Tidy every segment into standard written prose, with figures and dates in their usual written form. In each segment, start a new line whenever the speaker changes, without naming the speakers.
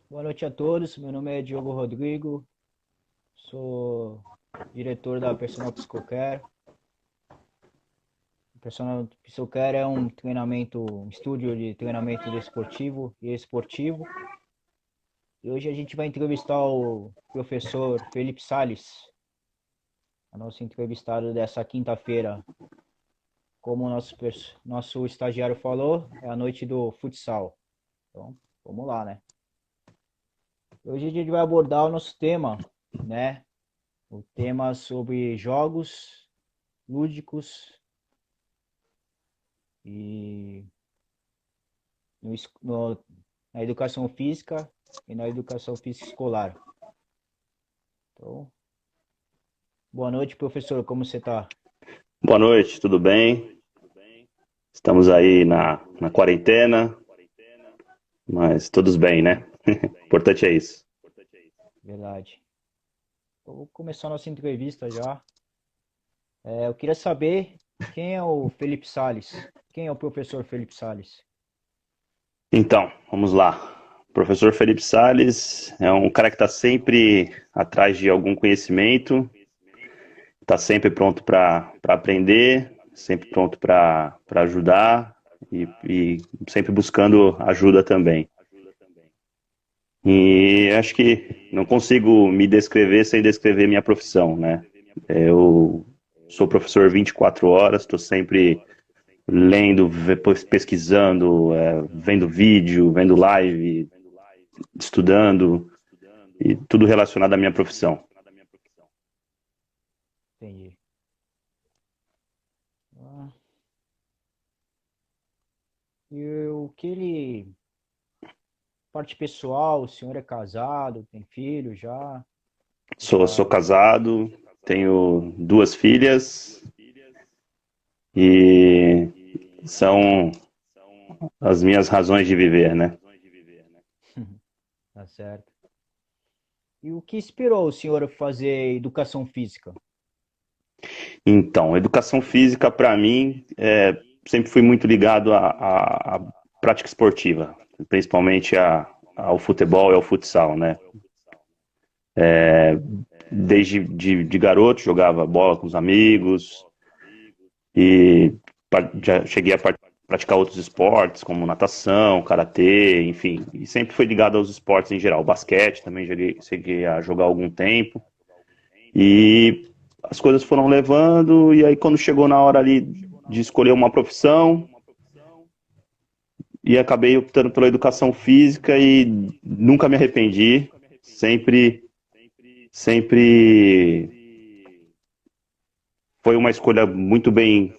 Boa noite a todos. Meu nome é Diogo Rodrigo. Sou diretor da Personal Psicocare. Personal Psicocare é um treinamento, um estúdio de treinamento desportivo e esportivo. E hoje a gente vai entrevistar o professor Felipe Sales, a nosso entrevistado dessa quinta-feira. Como o nosso estagiário falou, é a noite do futsal. Então, vamos lá, né? Hoje a gente vai abordar o nosso tema, né? O tema sobre jogos lúdicos e na educação física e na educação física escolar. Então, boa noite, professor. Como você está?
Boa noite, tudo bem? Estamos aí na quarentena, mas todos bem, né? O importante é isso.
Verdade. Eu vou começar a nossa entrevista já. Eu queria saber quem é o Felipe Sales. Quem é o professor Felipe Sales?
Então, vamos lá. O professor Felipe Sales é um cara que está sempre atrás de algum conhecimento, está sempre pronto para aprender, sempre pronto para ajudar e sempre buscando ajuda também. E acho que não consigo me descrever sem descrever minha profissão, né? Eu sou professor 24 horas, estou sempre lendo, pesquisando, vendo vídeo, vendo live, estudando, e tudo relacionado à minha profissão.
Entendi. Ah, e o que ele... Parte pessoal, o senhor é casado, tem filho já?
Sou
Já...
casado, tenho duas filhas e são as minhas razões de viver, né?
Tá certo. E o que inspirou o senhor a fazer educação física?
Então, educação física para mim sempre fui muito ligado à prática esportiva, principalmente ao futebol e ao futsal, né? Desde de garoto jogava bola com os amigos e já cheguei a praticar outros esportes como natação, karatê, enfim, e sempre foi ligado aos esportes em geral. Basquete também cheguei a jogar algum tempo e as coisas foram levando e aí quando chegou na hora ali de escolher uma profissão e acabei optando pela educação física e nunca me arrependi, sempre foi uma escolha muito bem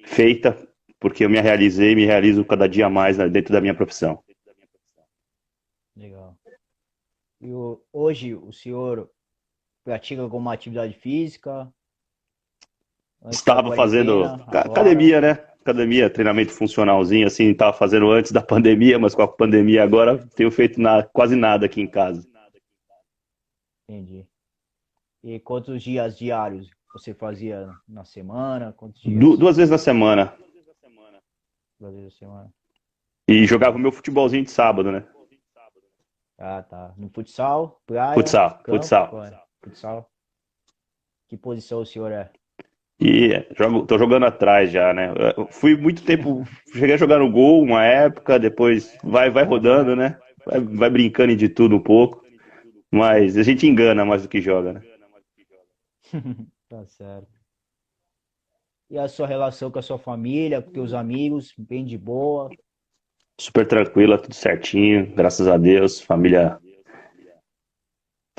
feita, porque eu me realizei e me realizo cada dia mais dentro da minha profissão.
Legal. E hoje o senhor pratica alguma atividade física? Antes da
Estava fazendo
quarentena, agora?
academia, né? Academia, treinamento funcionalzinho, assim, estava fazendo antes da pandemia, mas com a pandemia agora tenho feito quase nada aqui em casa.
Entendi. E quantos dias diários você fazia na semana? Quantos dias?
Duas vezes na semana.
Duas vezes na semana?
E jogava o
Legal.
meu futebolzinho de sábado, né?
Ah, tá. No futsal, praia,
Futsal,
campo,
futsal.
qual é? Futsal. Que posição o senhor é?
E tô jogando atrás já, né? Eu fui muito tempo, cheguei a jogar no gol uma época, depois vai rodando, né? Vai brincando de tudo um pouco, mas a gente engana mais do que joga, né?
Tá certo. E a sua relação com a sua família, com teus amigos, bem de boa?
Super tranquila, tudo certinho, graças a Deus. Família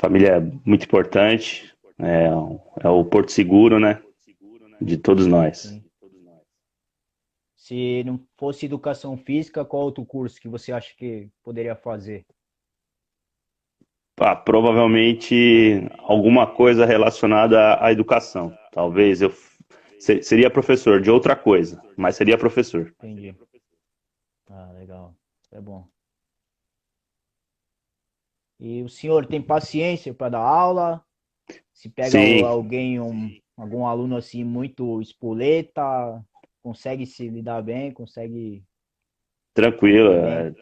é muito importante, é o porto seguro, né? De todos nós.
Sim. Se não fosse educação física, qual outro curso que você acha que poderia fazer?
Ah, provavelmente alguma coisa relacionada à educação. Talvez eu seria professor de outra coisa, mas seria professor.
Entendi. Ah, legal. É bom. E o senhor tem paciência para dar aula? Se pega
Sim,
alguém, algum aluno assim muito espoleta, consegue se lidar bem, consegue.
Tranquilo.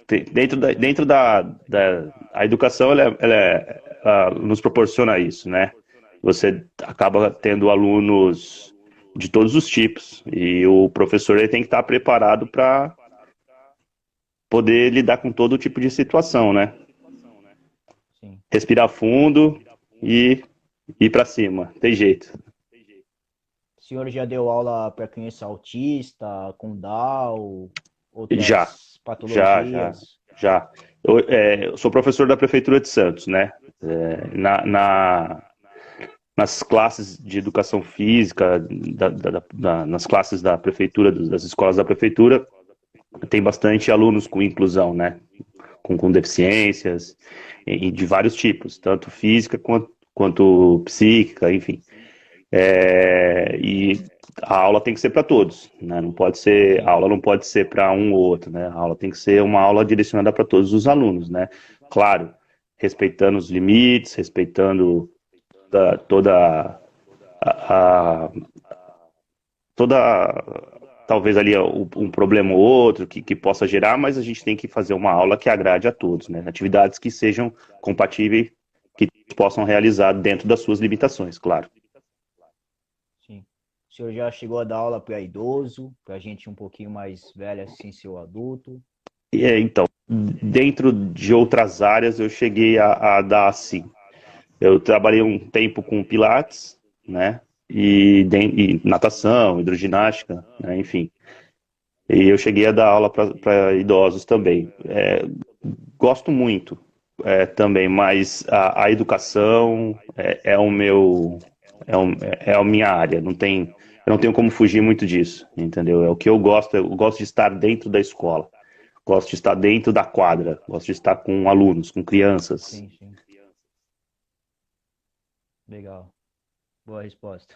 Também.
A educação, nos proporciona isso, né? Você acaba tendo alunos de todos os tipos e o professor ele tem que estar preparado para poder lidar com todo tipo de situação, né?
Sim.
Respirar fundo e ir para cima, tem jeito.
O senhor já deu aula para criança autista, com Down,
Já,
outras
já, já,
patologias?
já. Eu sou professor da Prefeitura de Santos, né? Nas classes de educação física, nas classes da prefeitura, das escolas da prefeitura, tem bastante alunos com inclusão, né? Com deficiências, e de vários tipos, tanto física quanto psíquica, enfim. E a aula tem que ser para todos, né? Não pode ser, a
Sim,
aula não pode ser para um ou outro, né? A aula tem que ser uma aula direcionada para todos os alunos, né? Claro, respeitando os limites, respeitando toda a, toda talvez ali um problema ou outro que possa gerar, mas a gente tem que fazer uma aula que agrade a todos, né? Atividades que sejam compatíveis, que possam realizar dentro das suas limitações, claro.
sim. O senhor já chegou a dar aula para idoso, para gente um pouquinho mais velha, assim, seu adulto?
Então, dentro de outras áreas eu cheguei a dar assim. Eu trabalhei um tempo com pilates, né? E natação, hidroginástica, né? Enfim. E eu cheguei a dar aula para idosos também. Gosto muito também, mas a educação é o meu é a minha área. Eu não tenho como fugir muito disso, entendeu? É o que eu gosto. Eu gosto de estar dentro da escola, gosto de estar dentro da quadra, gosto de estar com alunos, com crianças.
Sim, sim. Legal. Boa resposta.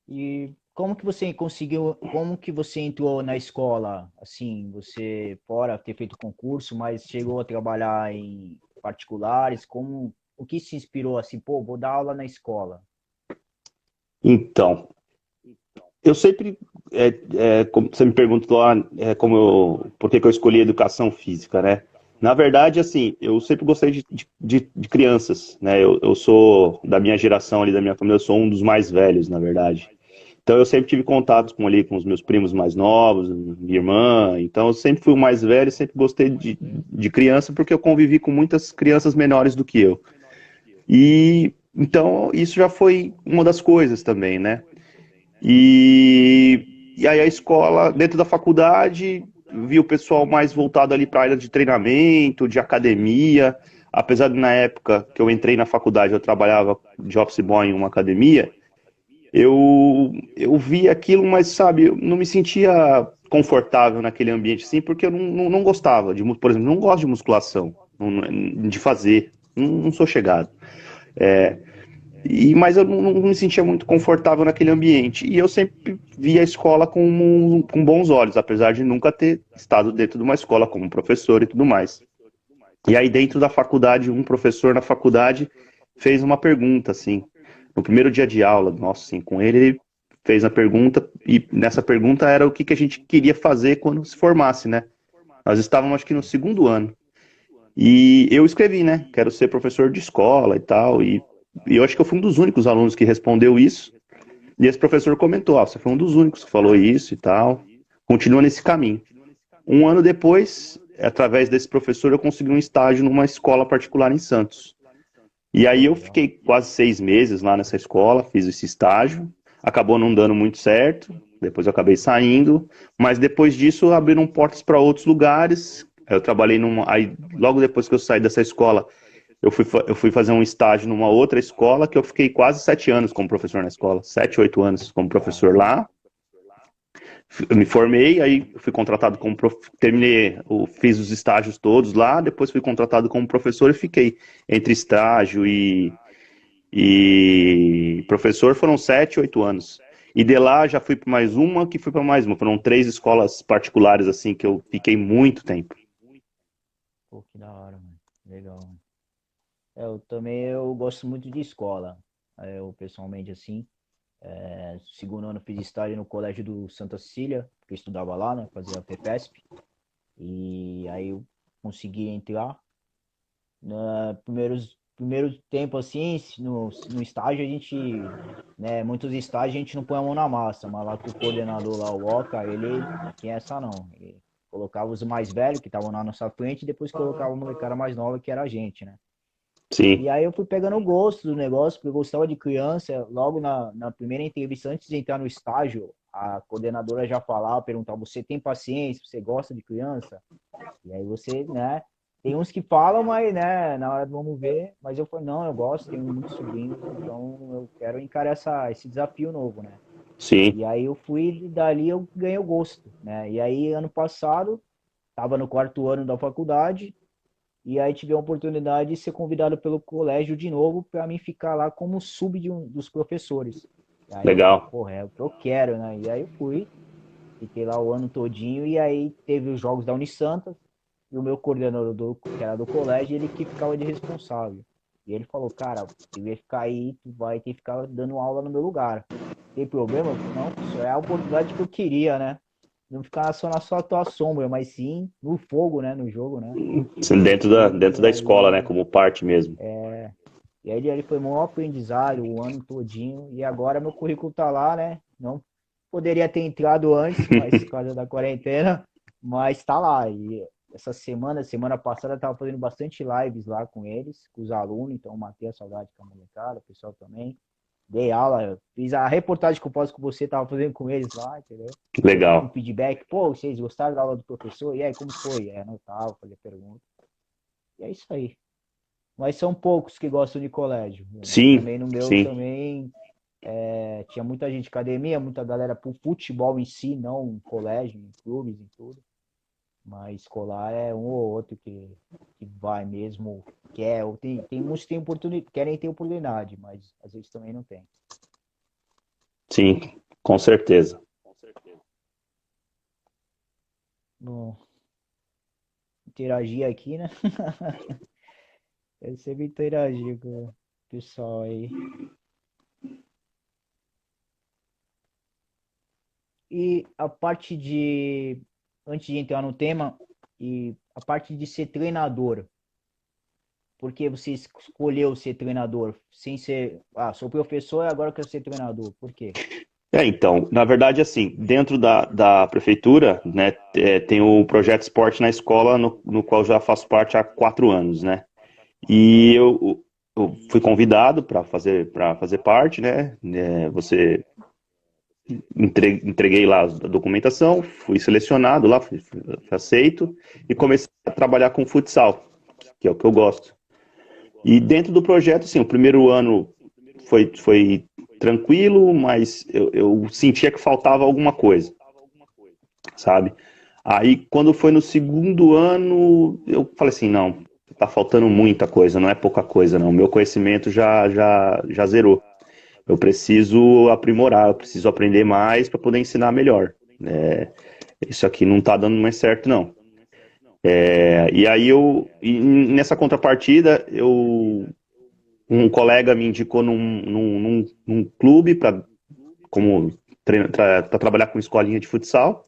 E como que você conseguiu, como que você entrou na escola? Assim, você fora ter feito concurso, mas chegou a trabalhar em particulares, como, o que se inspirou assim, pô, vou dar aula na escola?
Então, eu sempre, como você me perguntou lá, por que que eu escolhi educação física, né? Na verdade, assim, eu sempre gostei de crianças, né? Eu sou da minha geração ali, da minha família, eu sou um dos mais velhos, na verdade. Então eu sempre tive contatos com os meus primos mais novos, minha irmã. Então eu sempre fui o mais velho, sempre gostei de criança, porque eu convivi com muitas crianças menores do que eu. E então isso já foi uma das coisas também, né? E aí a escola, dentro da faculdade, vi o pessoal mais voltado ali para a área de treinamento, de academia. Apesar de na época que eu entrei na faculdade, eu trabalhava de office boy em uma academia, eu vi aquilo, mas sabe, eu não me sentia confortável naquele ambiente assim, porque eu não gostava por exemplo, não gosto de musculação, de fazer, não sou chegado. Mas eu não me sentia muito confortável naquele ambiente. E eu sempre vi a escola com bons olhos, apesar de nunca ter estado dentro de uma escola como professor e tudo mais. E aí, dentro da faculdade, um professor na faculdade fez uma pergunta, assim, no primeiro dia de aula, nossa, assim, com ele, ele fez a pergunta, e nessa pergunta era o que a gente queria fazer quando se formasse, né? Nós estávamos, acho que no segundo ano. E eu escrevi, né? Quero ser professor de escola e tal. E eu acho que eu fui um dos únicos alunos que respondeu isso. E esse professor comentou: você foi um dos únicos que falou isso e tal. Continua nesse caminho. Um ano depois, através desse professor, eu consegui um estágio numa escola particular em Santos. E aí
Pô,
eu
legal.
fiquei quase 6 meses lá nessa escola, fiz esse estágio. Acabou não dando muito certo. Depois eu acabei saindo. Mas depois disso abriram portas para outros lugares. Eu trabalhei numa. Aí, logo depois que eu saí dessa escola, eu fui fazer um estágio numa outra escola que eu fiquei quase 7 anos como professor na escola, 7, 8 anos como professor
Caramba.
lá. Eu me formei, aí fui contratado como terminei, fiz os estágios todos lá, depois fui contratado como professor e fiquei entre estágio e professor foram 7, 8 anos. E de lá já fui para mais uma, que fui para mais uma. Foram 3 escolas particulares assim que eu fiquei muito tempo.
Pô, que da hora, mano. Legal, mano. Eu também eu gosto muito de escola. Eu pessoalmente assim, Segundo ano fiz estágio no colégio do Santa Cecília, porque eu estudava lá, né? Fazia a FEPESP. E aí eu consegui entrar. Primeiro tempo assim, no estágio a gente, né, muitos estágios a gente não põe a mão na massa, mas lá com o coordenador lá, o Oca, ele não tinha essa não. Ele colocava os mais velhos que estavam na nossa frente e depois colocava a molecada mais nova que era a gente, né?
Sim,
E aí eu fui pegando o gosto do negócio, porque eu gostava de criança. Logo na primeira entrevista, antes de entrar no estágio, a coordenadora já falava, perguntava, você tem paciência, você gosta de criança? E aí você, né, tem uns que falam, mas, né, na hora do vamos ver, mas eu falei, não, eu gosto, tenho muitos sobrinhos, então eu quero encarar esse desafio novo, né?
sim,
E aí eu fui, e dali eu ganhei o gosto, né? E aí ano passado, estava no quarto ano da faculdade, e aí tive a oportunidade de ser convidado pelo colégio de novo para mim ficar lá como sub de dos professores. E aí eu falei,
legal.
porra, é o que eu quero, né? E aí eu fui, fiquei lá o ano todinho, e aí teve os jogos da Unisanta, e o meu coordenador, que era do colégio, ele que ficava de responsável. E ele falou, cara, você vai ficar aí, tu vai ter que ficar dando aula no meu lugar. Tem problema? Eu falei, não, professor, é a oportunidade que eu queria, né? Não ficar só na sua tua sombra, mas sim no fogo, né? No jogo, né?
Dentro
E
da escola, né?
aí,
Como parte mesmo.
e aí ele foi um maior aprendizado o ano todinho. E agora meu currículo tá lá, né? Não poderia ter entrado antes, mas por causa da quarentena, mas tá lá. E essa semana passada, eu tava fazendo bastante lives lá com eles, com os alunos, então matei a saudade com a molecada, o pessoal também. Dei aula, fiz a reportagem que eu posso com você, tava fazendo com eles lá, entendeu? Sempre com
Legal.
feedback, pô, vocês gostaram da aula do professor? E aí, como foi? Anotava, fazia pergunta. E é isso aí. Mas são poucos que gostam de colégio.
Sim,
Também no meu
sim,
também tinha muita gente de academia, muita galera pro futebol em si, não em colégio, em clubes, em tudo. Mas escolar é um ou outro que vai mesmo, quer, ou tem uns que tem oportunidade, querem ter oportunidade, mas às vezes também não tem.
sim, com certeza.
Bom, interagir aqui, né? Eu sempre interagir com o pessoal aí. E a parte de, antes de entrar no tema, e a parte de ser treinador, por que você escolheu ser treinador? Sem ser, sou professor e agora quero ser treinador. Por quê?
Então, na verdade, assim, dentro da prefeitura, né, tem o projeto Esporte na Escola, no qual já faço parte há 4 anos, né? E eu fui convidado para fazer parte, né? Você entreguei lá a documentação, fui selecionado lá, fui aceito e comecei a trabalhar com futsal, que é o que eu gosto. E dentro do projeto, assim, o primeiro ano foi tranquilo, mas eu sentia que faltava alguma coisa, sabe? Aí, quando foi no segundo ano, eu falei assim, não, tá faltando muita coisa, não é pouca coisa, não. O meu conhecimento já zerou. Eu preciso aprimorar, eu preciso aprender mais para poder ensinar melhor. Isso aqui não tá dando mais certo, não. E aí e nessa contrapartida, um colega me indicou num clube para como para trabalhar com escolinha de futsal.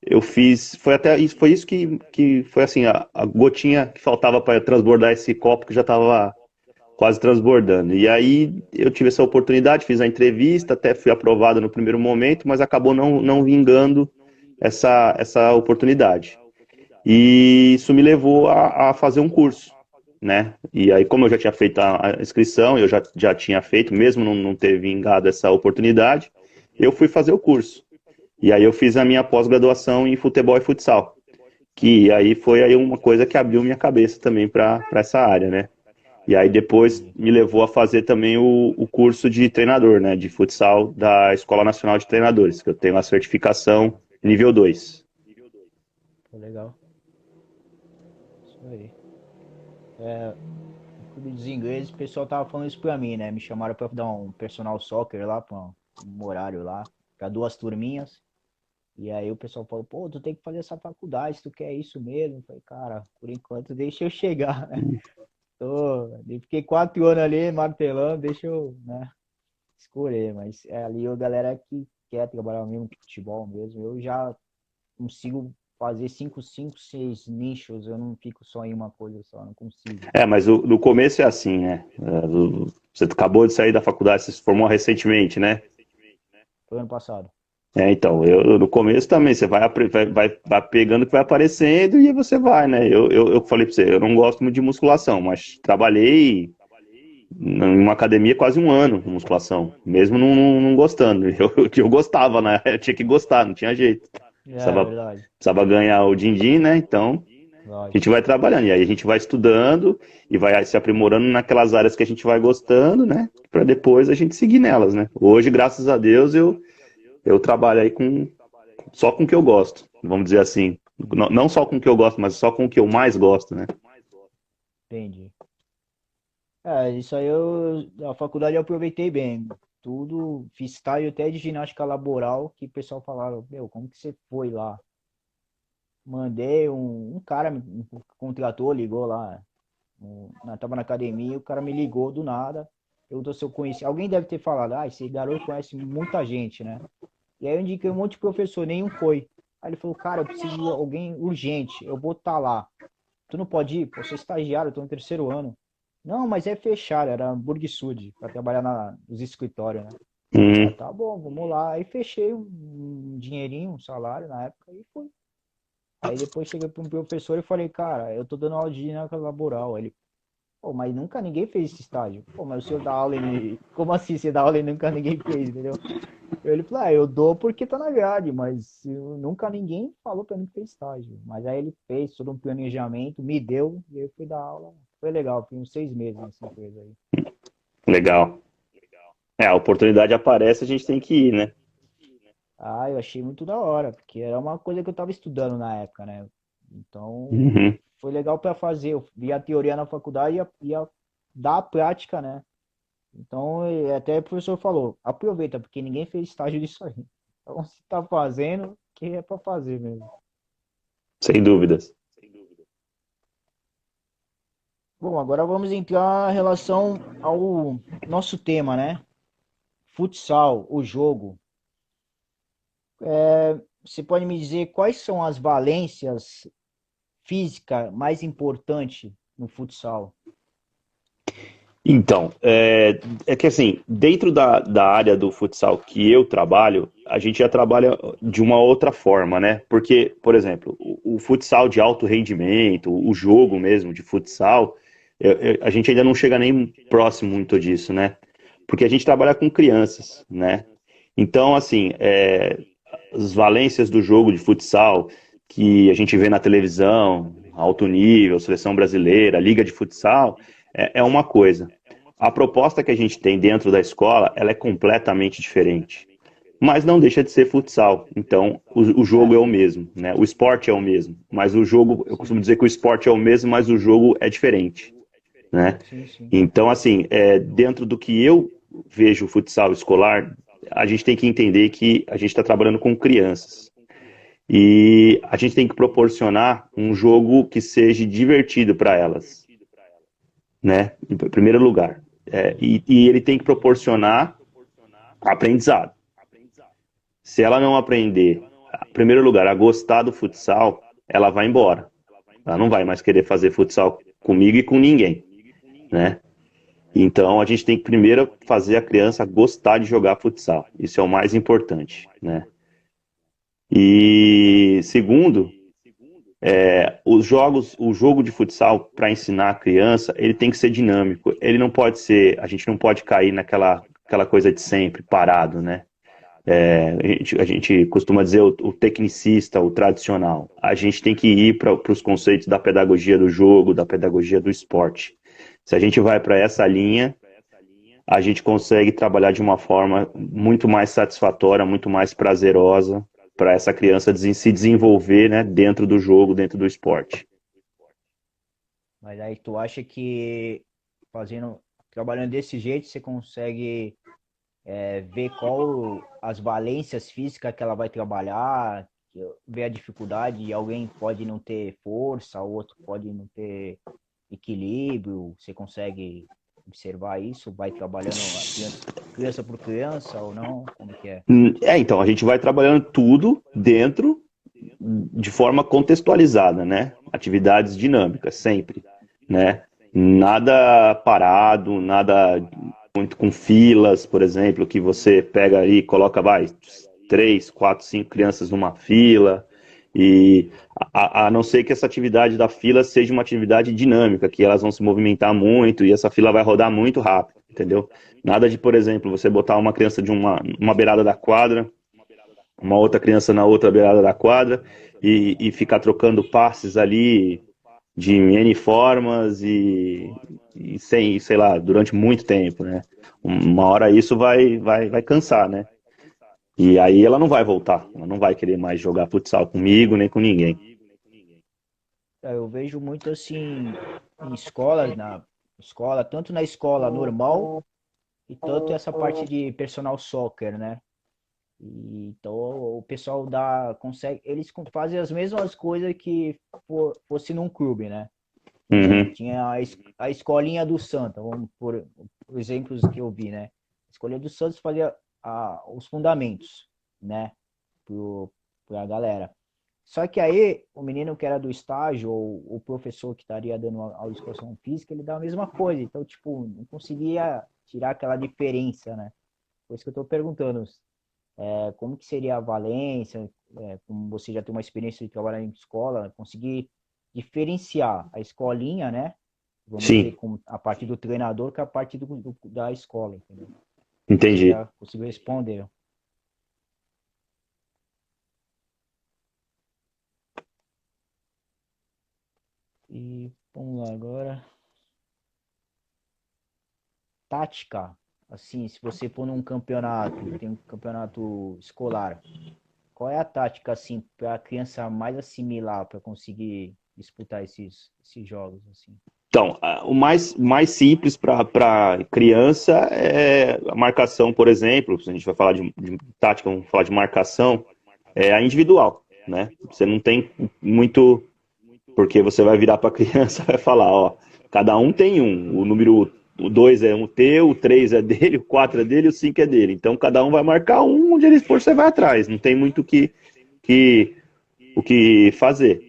Eu fiz, foi isso que foi assim, a gotinha que faltava para transbordar esse copo que já estava quase transbordando. E aí eu tive essa oportunidade, fiz a entrevista, até fui aprovado no primeiro momento, mas acabou não vingando essa oportunidade. E isso me levou a fazer um curso, né? E aí, como eu já tinha feito a inscrição, eu já tinha feito, mesmo não ter vingado essa oportunidade, eu fui fazer o curso. E aí eu fiz a minha pós-graduação em futebol e futsal, que aí foi aí uma coisa que abriu minha cabeça também para essa área, né? E aí depois
Entendi.
me levou a fazer também o curso de treinador, né, de futsal da Escola Nacional de Treinadores, que eu tenho a certificação nível 2.
Foi legal. Isso aí. No clube dos ingleses, o pessoal tava falando isso pra mim, né? Me chamaram pra dar um personal soccer lá, pra um horário lá, pra duas turminhas. E aí o pessoal falou, pô, tu tem que fazer essa faculdade, tu quer isso mesmo? Eu falei, cara, por enquanto deixa eu chegar, né? Fiquei 4 anos ali martelando, deixa eu, né? escolher, mas é ali a galera que quer trabalhar mesmo com futebol mesmo. Eu já consigo fazer 6 nichos, eu não fico só em uma coisa só, não consigo.
Mas no começo é assim, né? Você acabou de sair da faculdade, você se formou recentemente, né?
Foi ano passado.
Então, eu no começo também, você vai pegando o que vai aparecendo e aí você vai, né? Eu falei pra você, eu não gosto muito de musculação, mas trabalhei em uma academia quase um ano com musculação, mesmo não gostando. Eu gostava, né? Eu tinha que gostar, não tinha jeito.
É,
Precisava,
verdade.
precisava ganhar o din-din, né? Então, a gente
Lógico.
vai trabalhando. E aí a gente vai estudando e vai se aprimorando naquelas áreas que a gente vai gostando, né? Para depois a gente seguir nelas, né? Hoje, graças a Deus, eu trabalho aí só com o que eu gosto, vamos dizer assim. Não só com o que eu gosto, mas só com o que eu mais gosto, né?
Entendi. É, isso aí a faculdade eu aproveitei bem. Tudo, fiz estágio até de ginástica laboral, que o pessoal falava, meu, como que você foi lá? Mandei um cara me contratou, ligou lá. Tava na academia, o cara me ligou do nada, perguntou se eu conhecia. Alguém deve ter falado, ah, esse garoto conhece muita gente, né? E aí eu indiquei um monte de professor, nenhum foi. Aí ele falou, cara, eu preciso de alguém urgente, eu vou estar lá. Tu não pode ir? Pô, eu sou estagiário, eu tô no terceiro ano. Não, mas é fechado, era Burg Sud, para trabalhar nos escritórios, né? Ah,
Hum,
tá bom, vamos lá. Aí fechei um dinheirinho, um salário na época e fui. Aí depois cheguei para um professor e falei, cara, eu tô dando aula de dinâmica laboral. Aí ele, pô, mas nunca ninguém fez esse estágio. Pô, mas o senhor dá aula e... Como assim você dá aula e nunca ninguém fez, entendeu? Ele falou, eu dou porque tá na grade, mas nunca ninguém falou pra mim que fez estágio. Mas aí ele fez todo um planejamento, me deu, e eu fui dar aula. Foi legal, fui uns 6 meses nessa empresa aí.
legal. A oportunidade aparece, a gente tem que ir, né?
Ah, eu achei muito da hora, porque era uma coisa que eu tava estudando na época, né? Então,
Uhum.
foi legal para fazer. Eu via a teoria na faculdade e ia dar a prática, né? Então, até o professor falou, aproveita, porque ninguém fez estágio disso aí. Então, se tá fazendo, que é para fazer mesmo.
Sem dúvidas.
Bom, agora vamos entrar em relação ao nosso tema, né? Futsal, o jogo. Você pode me dizer quais são as valências físicas mais importantes no futsal?
Então, é que assim, dentro da área do futsal que eu trabalho, a gente já trabalha de uma outra forma, né? Porque, por exemplo, o futsal de alto rendimento, o jogo mesmo de futsal, a gente ainda não chega nem próximo muito disso, né? Porque a gente trabalha com crianças, né? Então, assim, as valências do jogo de futsal que a gente vê na televisão, alto nível, seleção brasileira, liga de futsal, é uma coisa. A proposta que a gente tem dentro da escola, ela é completamente diferente. Mas não deixa de ser futsal. Então, o jogo é
É,
o mesmo, né? O esporte é o mesmo. Mas o jogo, eu costumo
sim,
dizer que o esporte é o mesmo, mas o jogo é diferente, né?
sim, sim.
Então, assim, dentro do que eu vejo o futsal escolar, a gente tem que entender que a gente está trabalhando com crianças. E a gente tem que proporcionar um jogo que seja divertido para elas, né? Em primeiro lugar. E ele tem que proporcionar aprendizado. Se ela não aprender, em primeiro lugar, a gostar do futsal, ela vai embora. Ela não vai mais querer fazer futsal comigo e com ninguém, né? Então a gente tem que primeiro fazer a criança gostar de jogar futsal. Isso é o mais importante, né? E segundo, o jogo de futsal para ensinar a criança, ele tem que ser dinâmico. Ele não pode ser, a gente não pode cair aquela coisa de sempre, parado, né? A gente costuma dizer o tecnicista, o tradicional. A gente tem que ir para os conceitos da pedagogia do jogo, da pedagogia do esporte. Se a gente vai para essa linha, a gente consegue trabalhar de uma forma muito mais satisfatória, muito mais prazerosa para essa criança se desenvolver, né, dentro do jogo, dentro do esporte.
Mas aí tu acha que trabalhando desse jeito, você consegue ver qual as valências físicas que ela vai trabalhar, ver a dificuldade, e alguém pode não ter força, o outro pode não ter equilíbrio, você consegue observar isso? Vai trabalhando criança por criança ou não? Como que é?
Então, a gente vai trabalhando tudo dentro de forma contextualizada, né? Atividades dinâmicas, sempre, né? Nada parado, nada muito com filas, por exemplo, que você pega ali e coloca, vai, 3, 4, 5 crianças numa fila, e a não ser que essa atividade da fila seja uma atividade dinâmica, que elas vão se movimentar muito e essa fila vai rodar muito rápido, entendeu? Nada de, por exemplo, você botar uma criança de uma beirada da quadra, uma outra criança na outra beirada da quadra e ficar trocando passes ali de N formas e sem, sei lá, durante muito tempo, né? Uma hora isso vai cansar, né? E aí ela não vai voltar, ela não vai querer mais jogar futsal comigo nem com ninguém.
Eu vejo muito assim em escolas, na escola, tanto na escola normal e tanto essa parte de personal soccer, né? Então o pessoal consegue, eles fazem as mesmas coisas que fosse num clube, né? Por exemplo,
Uhum.
tinha a escolinha do Santa, vamos por exemplos que eu vi, né? A escolinha do Santos fazia os fundamentos, né? Pra galera. Só que aí, o menino que era do estágio, ou o professor que estaria dando a educação física, ele dá a mesma coisa. Então, tipo, não conseguia tirar aquela diferença, né? Por isso que eu estou perguntando, como que seria a valência, como você já tem uma experiência de trabalhar em escola, conseguir diferenciar a escolinha, né? Vamos dizer,
Sim,
com a parte do treinador com a parte da escola, entendeu? Você
entendi.
já conseguiu responder. E vamos lá agora. Tática, assim, se você for num campeonato, tem um campeonato escolar, qual é a tática, assim, para a criança mais assimilar, para conseguir disputar esses jogos, assim?
Então, o mais simples para criança é a marcação, por exemplo, se a gente vai falar de tática, vamos falar de marcação, é a individual, né? Você não tem muito, porque você vai virar para a criança e vai falar, ó, cada um tem um, o 2 é um teu, o 3 é dele, o 4 é dele, o 5 é dele. Então, cada um vai marcar um, onde ele for, você vai atrás, não tem muito que, o que fazer.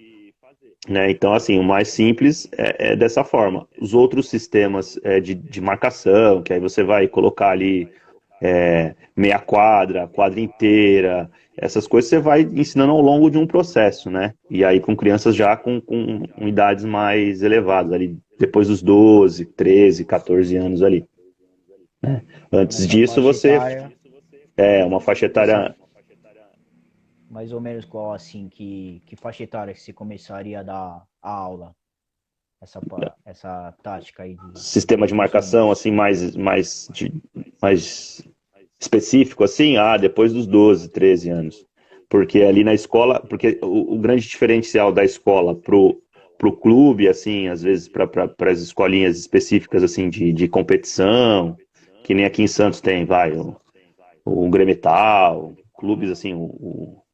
Né? Então, assim, o mais simples é dessa forma. Os outros sistemas de marcação, que aí você vai colocar ali meia quadra, quadra inteira, essas coisas você vai ensinando ao longo de um processo, né? E aí com crianças já com idades mais elevadas, ali depois dos 12, 13, 14 anos ali.
Então,
Antes
nessa
disso,
faixa
você
etária,
é uma faixa
nessa
etária.
mais ou menos qual, assim, que faixa etária que você começaria a dar a aula, essa tática aí
Sistema
de
de marcação
funcionamentos?
assim mais específico assim, depois dos 12, 13 anos. Porque ali na escola, porque o grande diferencial da escola pro clube, assim, às vezes para as escolinhas específicas assim de competição, que nem aqui em Santos tem, vai, o Gremetal, clubes assim,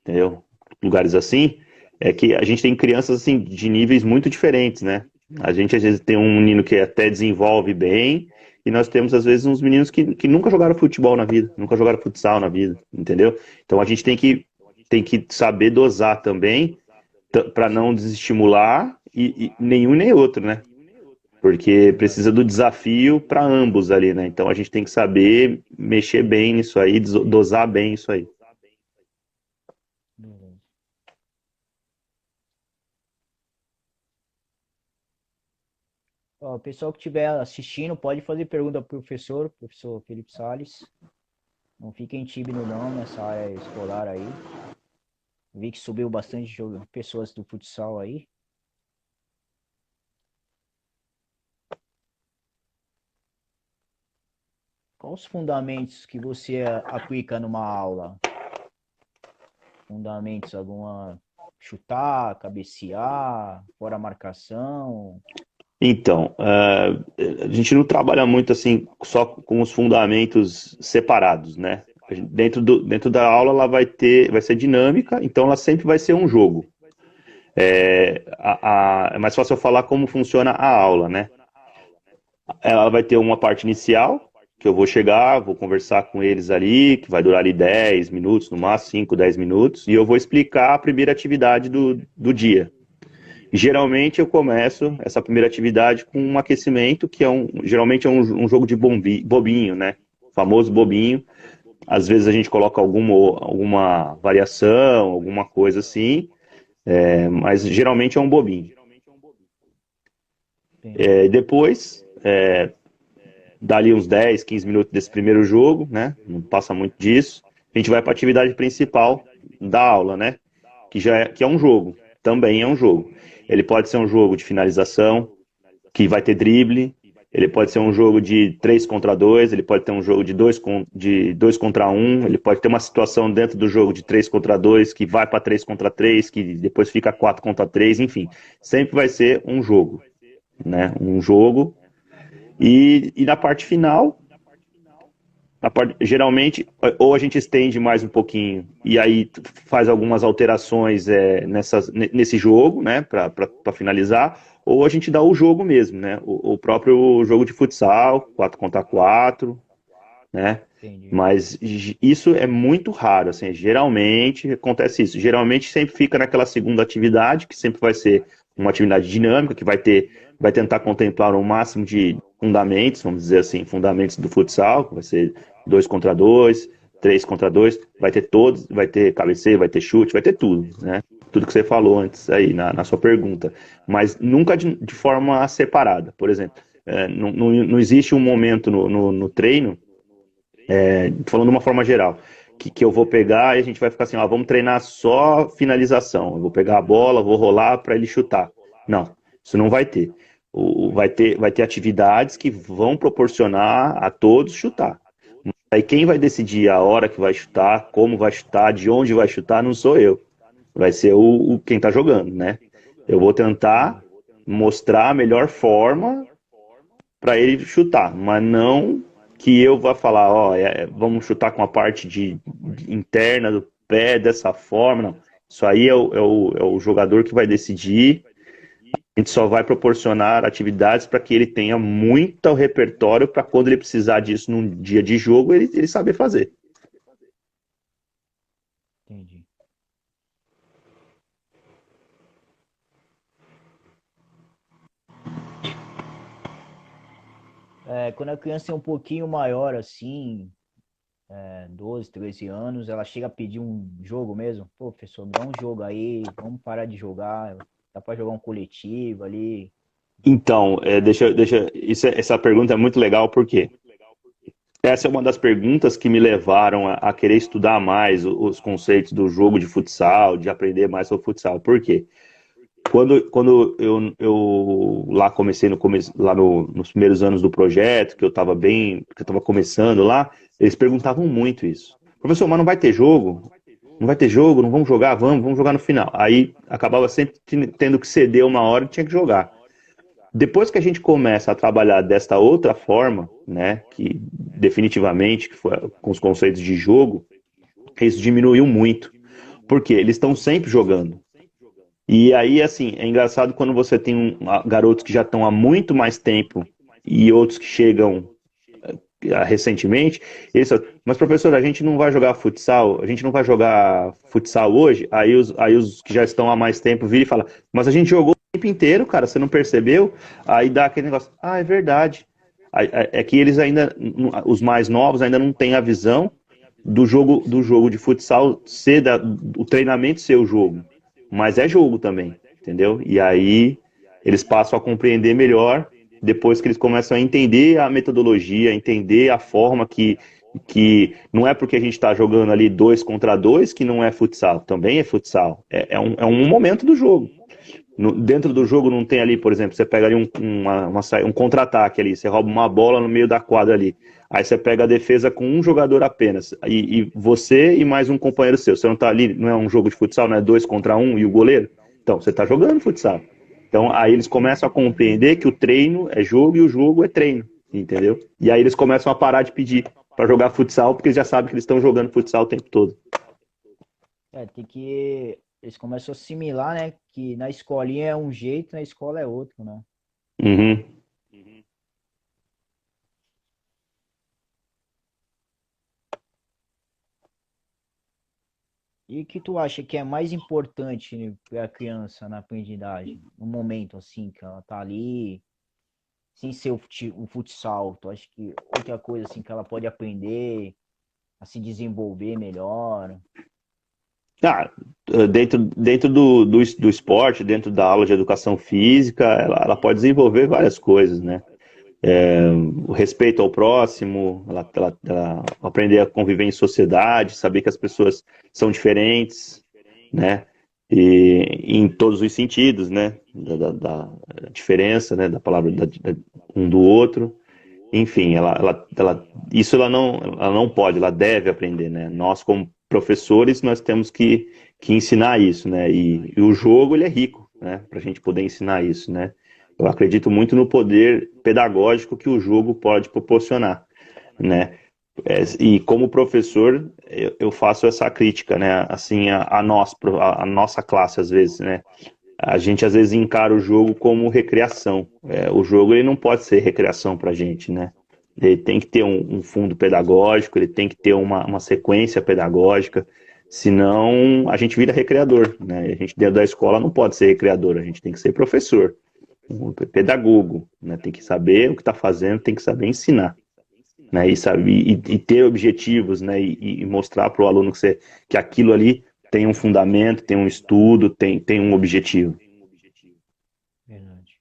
entendeu? Lugares assim, é que a gente tem crianças assim de níveis muito diferentes, né? A gente às vezes tem um menino que até desenvolve bem, e nós temos às vezes uns meninos que nunca jogaram futebol na vida, nunca jogaram futsal na vida, entendeu? Então a gente tem que saber dosar também para não desestimular e nenhum nem outro, né? Porque precisa do desafio para ambos ali, né? Então a gente tem que saber mexer bem nisso aí, dosar bem isso aí.
Beleza. Ó, o pessoal que estiver assistindo pode fazer pergunta pro professor Felipe Sales. Não fiquem tímidos não nessa área escolar aí. Vi que subiu bastante pessoas do futsal aí. Quais os fundamentos que você aplica numa aula? Fundamentos, alguma chutar, cabecear, fora marcação?
Então, a gente não trabalha muito assim só com os fundamentos separados, né? Dentro da aula ela vai ser dinâmica, então ela sempre vai ser um jogo. É mais fácil eu falar como funciona a aula, né? Ela vai ter uma parte inicial, que eu vou chegar, vou conversar com eles ali, que vai durar ali 10 minutos, no máximo 5, 10 minutos, e eu vou explicar a primeira atividade do dia. Geralmente eu começo essa primeira atividade com um aquecimento, que geralmente é um jogo de bobinho, né? O famoso bobinho. Às vezes a gente coloca alguma variação, alguma coisa assim, mas geralmente é um bobinho.
Entendi.
Depois, dali uns 10, 15 minutos desse primeiro jogo, né? Não passa muito disso. A gente vai para a atividade principal da aula, né? Que é um jogo. Também é um jogo. Ele pode ser um jogo de finalização, que vai ter drible. Ele pode ser um jogo de 3 contra 2, ele pode ter um jogo de dois contra um, ele pode ter uma situação dentro do jogo de 3 contra 2 que vai para 3 contra 3, que depois fica 4 contra 3, enfim. Sempre vai ser um jogo, né? Um jogo. E na parte final, geralmente, ou a gente estende mais um pouquinho e aí faz algumas alterações nesse jogo, né, para finalizar, ou a gente dá o jogo mesmo, né, o próprio jogo de futsal, 4 contra 4, né,
Entendi.
mas isso é muito raro, assim, geralmente acontece isso, geralmente sempre fica naquela segunda atividade, que sempre vai ser uma atividade dinâmica, que vai tentar contemplar o máximo de fundamentos, vamos dizer assim, fundamentos do futsal, que vai ser 2 contra 2, 3 contra 2, vai ter todos, vai ter cabeceio, vai ter chute, vai ter tudo, né? Tudo que você falou antes aí na sua pergunta, mas nunca de forma separada. Por exemplo, não existe um momento no treino, falando de uma forma geral, que eu vou pegar e a gente vai ficar assim, ó, vamos treinar só finalização. Eu vou pegar a bola, vou rolar para ele chutar. Não, isso não vai ter. Vai ter atividades que vão proporcionar a todos chutar. Aí quem vai decidir a hora que vai chutar, como vai chutar, de onde vai chutar, não sou eu. Vai ser quem está jogando, né? Eu vou tentar
Entendi.
mostrar a melhor forma para ele chutar, mas não que eu vá falar, ó, vamos chutar com a parte interna do pé dessa forma, não. Isso aí é o jogador que vai decidir. A gente só vai proporcionar atividades para que ele tenha muito repertório para quando ele precisar disso num dia de jogo, ele saber fazer.
Entendi. Quando a criança é um pouquinho maior, assim, 12, 13 anos, ela chega a pedir um jogo mesmo. Pô, professor, me dá um jogo aí, vamos parar de jogar. Dá pra jogar um coletivo ali.
Então, essa pergunta é muito legal porque essa é uma das perguntas que me levaram a querer estudar mais os conceitos do jogo de futsal, de aprender mais sobre futsal. Por quê? Quando eu lá comecei nos primeiros anos do projeto, que eu estava começando lá, eles perguntavam muito isso. Professor, mas não vai ter jogo? Não vai ter jogo? Não vamos jogar? Vamos jogar no final. Aí acabava sempre tendo que ceder uma hora e tinha que jogar. Depois que a gente começa a trabalhar desta outra forma, né, que definitivamente que foi com os conceitos de jogo, isso diminuiu muito. Porque eles estão sempre jogando. E aí, assim, é engraçado quando você tem garotos que já estão há muito mais tempo e outros que chegam recentemente, eles falam, mas professor, a gente não vai jogar futsal, a gente não vai jogar futsal hoje, aí os que já estão há mais tempo viram e falam, mas a gente jogou o tempo inteiro, cara, você não percebeu? Aí dá aquele negócio, é verdade. É que eles ainda, os mais novos ainda não têm a visão do jogo de futsal o treinamento ser o jogo, mas é jogo também, entendeu? E aí eles passam a compreender melhor depois que eles começam a entender a metodologia, entender a forma que não é porque a gente está jogando ali 2 contra 2 que não é futsal, também é futsal. É um momento do jogo. Dentro do jogo não tem ali, por exemplo, você pega ali um contra-ataque ali, você rouba uma bola no meio da quadra ali. Aí você pega a defesa com um jogador apenas. E você e mais um companheiro seu. Você não tá ali, não é um jogo de futsal, não é 2 contra um e o goleiro? Então, você tá jogando futsal. Então, aí eles começam a compreender que o treino é jogo e o jogo é treino, entendeu? E aí eles começam a parar de pedir para jogar futsal, porque eles já sabem que eles estão jogando futsal o tempo todo.
Tem que. Eles começam a assimilar, né? Que na escolinha é um jeito, na escola é outro, né?
Uhum.
E o que tu acha que é mais importante para a criança na aprendizagem? No momento assim que ela tá ali, sem ser o futsal, tu acha que outra coisa assim que ela pode aprender a se desenvolver melhor?
Ah, dentro do esporte, dentro da aula de educação física, ela pode desenvolver várias coisas, né? O respeito ao próximo, ela aprender a conviver em sociedade, saber que as pessoas são diferentes, né? E em todos os sentidos, né? Da diferença, né? Da palavra um do outro. Enfim, isso ela não pode, ela deve aprender, né? Nós, como professores, nós temos que ensinar isso, né? E o jogo, ele é rico, né? Para a gente poder ensinar isso, né? Eu acredito muito no poder pedagógico que o jogo pode proporcionar, né? E como professor, eu faço essa crítica, né? Assim, a nossa classe, às vezes, né? A gente às vezes encara o jogo como recreação. O jogo ele não pode ser recreação para a gente, né? Ele tem que ter um fundo pedagógico, ele tem que ter uma sequência pedagógica, senão a gente vira recreador, né? A gente dentro da escola não pode ser recreador, a gente tem que ser professor, um pedagogo, né? Tem que saber o que está fazendo, tem que saber ensinar, né? E ter objetivos, né? E mostrar para o aluno que aquilo ali tem um fundamento, tem um estudo, tem um objetivo.
Verdade.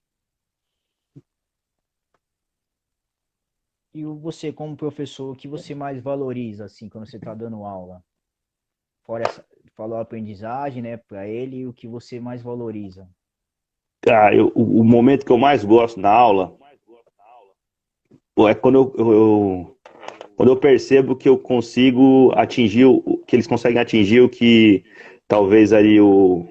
E você, como professor, o que você mais valoriza, assim, quando você está dando aula? Fora essa, falou a aprendizagem, né, para ele, e o que você mais valoriza?
O momento que eu mais gosto na aula pô, é quando eu percebo que eu consigo atingir, que eles conseguem atingir o que talvez ali o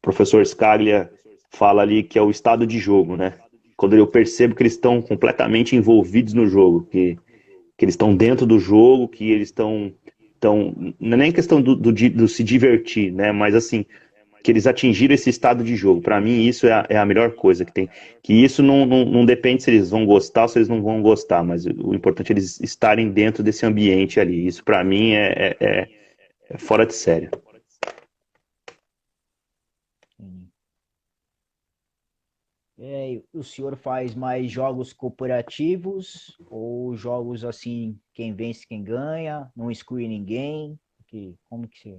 professor Scaglia fala ali, que é o estado de jogo, né? Quando eu percebo que eles estão completamente envolvidos no jogo, que eles estão dentro do jogo, que eles estão não é nem questão do se divertir, né? Mas assim, que eles atingiram esse estado de jogo. Para mim, isso é a melhor coisa que tem. Que isso não depende se eles vão gostar ou se eles não vão gostar, mas o importante é eles estarem dentro desse ambiente ali. Isso, para mim, é fora de sério.
Sim. É, o senhor faz mais jogos cooperativos ou jogos assim, quem vence, quem ganha, não exclui ninguém? Como que você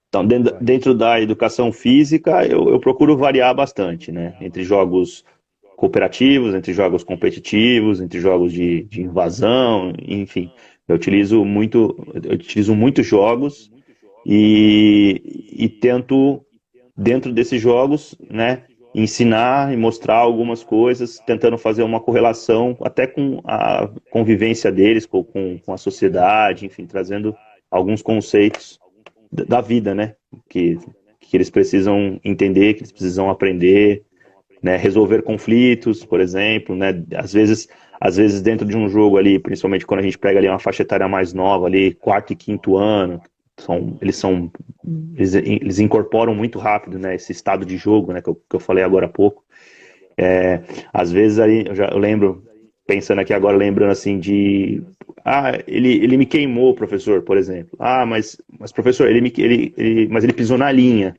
Então,
faz?
dentro da educação física, eu procuro variar bastante, né? Entre jogos cooperativos, entre jogos competitivos, entre jogos de invasão, enfim. Eu utilizo muitos jogos e tento, dentro desses jogos, né, ensinar e mostrar algumas coisas, tentando fazer uma correlação até com a convivência deles, com a sociedade, enfim, trazendo alguns conceitos da vida, né, que eles precisam entender, que eles precisam aprender, né, resolver conflitos, por exemplo, né, às vezes dentro de um jogo ali, principalmente quando a gente pega ali uma faixa etária mais nova ali, quarto e quinto ano, eles incorporam muito rápido, né, esse estado de jogo, né, que eu falei agora há pouco. Às vezes aí eu lembro, pensando aqui agora, lembrando assim ele me queimou, professor, por exemplo. Mas professor, mas ele pisou na linha.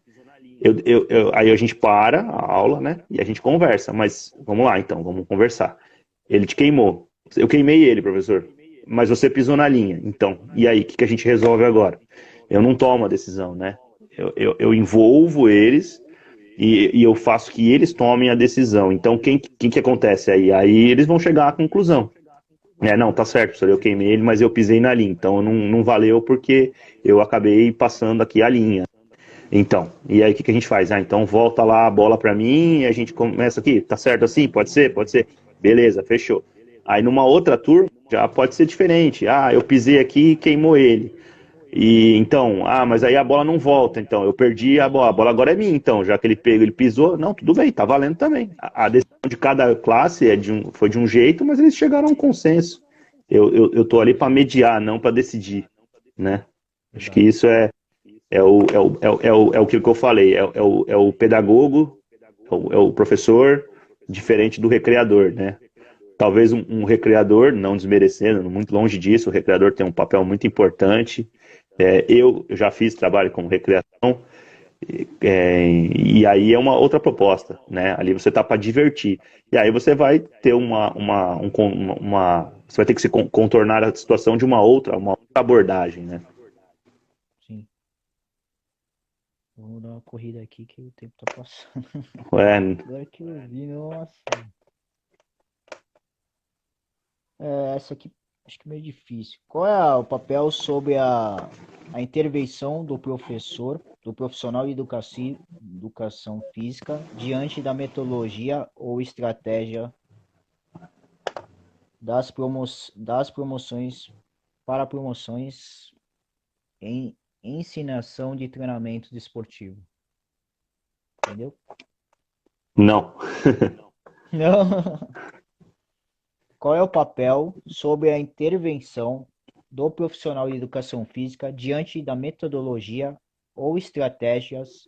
Aí a gente para a aula, né? E a gente conversa. Mas vamos lá, então, vamos conversar. Ele te queimou. Eu queimei ele, professor. Mas você pisou na linha. Então, e aí, o que a gente resolve agora? Eu não tomo a decisão, né? Eu envolvo eles e eu faço que eles tomem a decisão. Então, quem que acontece aí? Aí eles vão chegar à conclusão. Não, tá certo, professor, eu queimei ele, mas eu pisei na linha. Então, não valeu porque eu acabei passando aqui a linha. Então, e aí o que a gente faz? Então volta lá a bola para mim e a gente começa aqui, tá certo assim? Pode ser? Pode ser. Beleza, fechou. Aí numa outra turma já pode ser diferente. Eu pisei aqui e queimou ele. E então, mas aí a bola não volta. Então, eu perdi a bola agora é minha. Então, já que ele pisou, não, tudo bem, tá valendo também. A decisão de cada classe foi de um jeito, mas eles chegaram a um consenso. Eu tô ali para mediar, não para decidir, né? Acho que
Verdade.
isso é o que eu falei, é o pedagogo, é o professor, diferente do recreador, né? Talvez um recreador, não desmerecendo, muito longe disso, o recreador tem um papel muito importante, Eu já fiz trabalho com recreação, e aí é uma outra proposta, né? Ali você tá para divertir. E aí você vai ter você vai ter que se contornar a situação de uma outra abordagem, né?
Sim. Vamos dar uma corrida aqui que o tempo tá passando.
É,
Agora que eu vi, nossa. Essa aqui acho que é meio difícil. Qual é o papel sobre a intervenção do professor, do profissional de educação física, diante da metodologia ou estratégia das promoções para promoções em ensinação de treinamento desportivo? Entendeu?
não.
Não. Qual é o papel sobre a intervenção do profissional de educação física diante da metodologia ou estratégias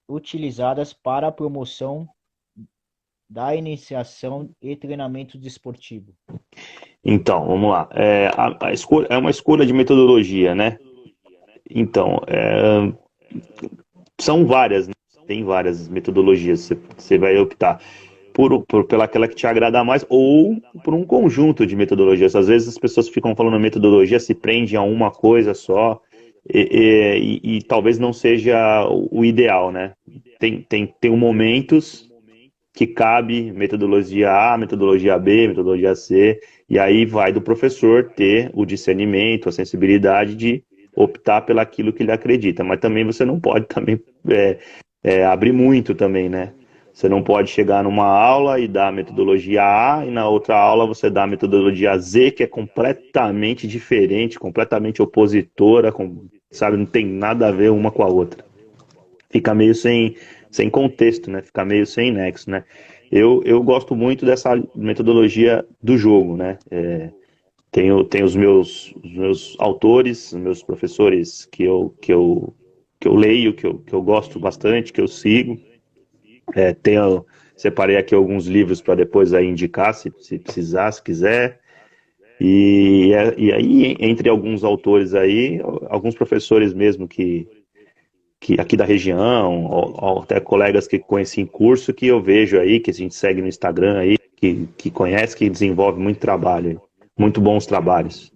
utilizadas para a promoção da iniciação e treinamento desportivo?
Então, vamos lá. A escolha é uma escolha de metodologia, né? Então, são várias, né? Tem várias metodologias. Você vai optar pela aquela que te agrada mais ou por um conjunto de metodologias. Às vezes as pessoas ficam falando metodologia, se prendem a uma coisa só e talvez não seja o ideal, né? Tem momentos que cabe metodologia A, metodologia B, metodologia C, e aí vai do professor ter o discernimento, a sensibilidade de optar pelaquilo que ele acredita. Mas também você não pode também abrir muito também, né? Você não pode chegar numa aula e dar a metodologia A e na outra aula você dá a metodologia Z, que é completamente diferente, completamente opositora, sabe? Não tem nada a ver uma com a outra. Fica meio sem contexto, né? Fica meio sem nexo, né? Eu gosto muito dessa metodologia do jogo, né? Tenho os meus autores, os meus professores que eu leio, que eu gosto bastante, que eu sigo. Separei aqui alguns livros para depois aí indicar, se precisar, se quiser. E aí, entre alguns autores aí, alguns professores mesmo que aqui da região, ou até colegas que conheci em curso, que eu vejo aí, que a gente segue no Instagram aí, que conhece, que desenvolve muito trabalho, muito bons trabalhos.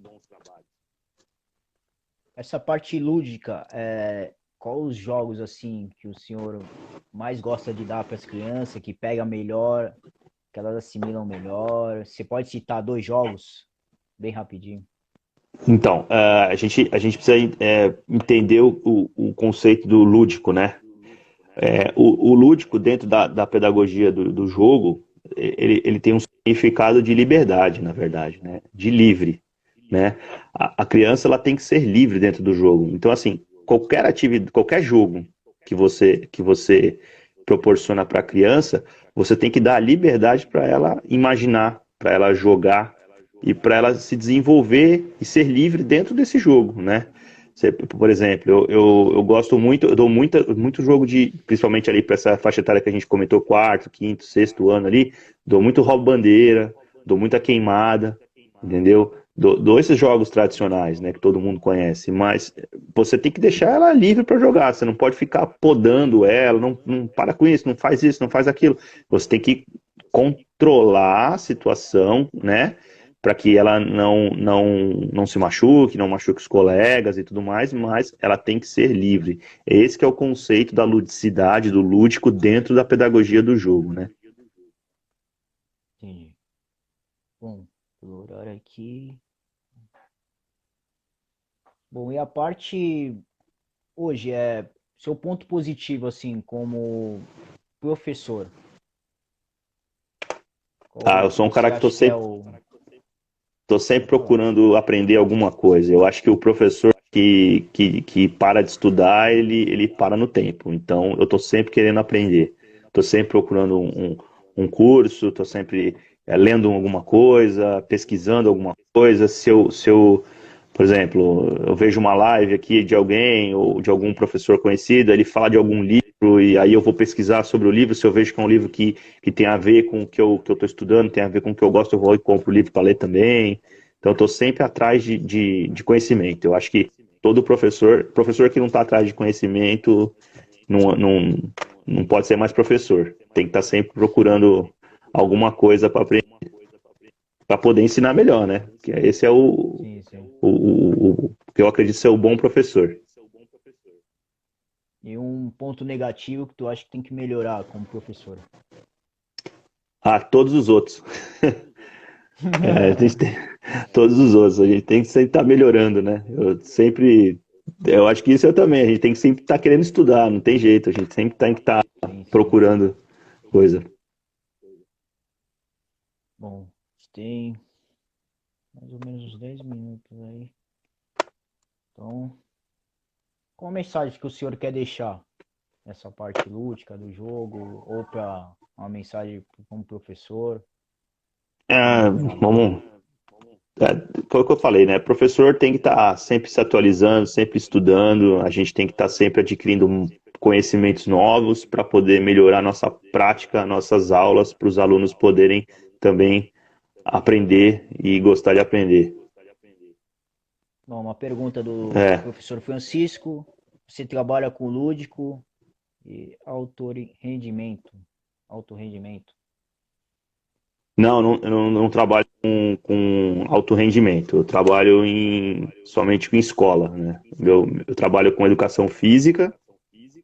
Essa parte lúdica, qual os jogos assim que o senhor mais gosta de dar para as crianças, que pega melhor, que elas assimilam melhor? Você pode citar 2 jogos, bem rapidinho.
Então, a gente precisa entender o conceito do lúdico, né? O lúdico, dentro da pedagogia do jogo, ele tem um significado de liberdade, na verdade, né? De livre, né? A criança ela tem que ser livre dentro do jogo. Então, assim, qualquer atividade, qualquer jogo que você proporciona para a criança, você tem que dar a liberdade para ela imaginar, para ela jogar e para ela se desenvolver e ser livre dentro desse jogo, né? Por exemplo, eu gosto muito, eu dou muito jogo principalmente ali para essa faixa etária que a gente comentou, quarto, quinto, sexto ano ali, dou muito roubo bandeira, dou muita queimada, entendeu? Dou esses jogos tradicionais, né, que todo mundo conhece, mas você tem que deixar ela livre para jogar, você não pode ficar podando ela, não para com isso, não faz isso, não faz aquilo. Você tem que controlar a situação, né? Para que ela não se machuque, não machuque os colegas e tudo mais, mas ela tem que ser livre. Esse que é o conceito da ludicidade, do lúdico dentro da pedagogia do jogo, né?
Entendi. Bom, pelo horário aqui. Bom, e a parte hoje seu ponto positivo, assim, como professor.
Eu
Qual
sou um
você
cara que
acha que é o.
tô sempre
Pode falar.
procurando aprender alguma coisa. Eu acho que o professor que para de estudar, ele para no tempo. Então, eu tô sempre querendo aprender. Tô sempre procurando um curso, tô sempre lendo alguma coisa, pesquisando alguma coisa. Por exemplo, eu vejo uma live aqui de alguém ou de algum professor conhecido, ele fala de algum livro e aí eu vou pesquisar sobre o livro. Se eu vejo que é um livro que tem a ver com o que eu estou estudando, tem a ver com o que eu gosto, eu vou e compro o livro para ler também. Então, eu estou sempre atrás de conhecimento. Eu acho que todo professor que não está atrás de conhecimento, não pode ser mais professor. Tem que estar sempre procurando alguma coisa para aprender, para poder ensinar melhor, né? Que esse é
Sim, sim.
o que eu acredito ser o bom professor.
E um ponto negativo que tu acha que tem que melhorar como professor?
Ah, todos os outros. A gente tem, todos os outros. A gente tem que sempre estar melhorando, né? Eu acho que isso eu também. A gente tem que sempre estar querendo estudar, não tem jeito. A gente sempre tem que estar
Sim, sim.
procurando coisa.
Bom, tem mais ou menos uns 10 minutos aí. Então, qual a mensagem que o senhor quer deixar nessa parte lúdica do jogo, ou para uma mensagem como professor, como
É,
treinador?
vamos. Foi o que eu falei, né? Professor tem que estar sempre se atualizando, sempre estudando. A gente tem que estar sempre adquirindo conhecimentos novos para poder melhorar nossa prática, nossas aulas, para os alunos poderem também aprender e gostar de aprender.
Bom, uma pergunta do
É,
professor Francisco. Você trabalha com lúdico e alto rendimento.
eu não trabalho com alto rendimento, eu trabalho somente com escola, né? Eu trabalho com educação física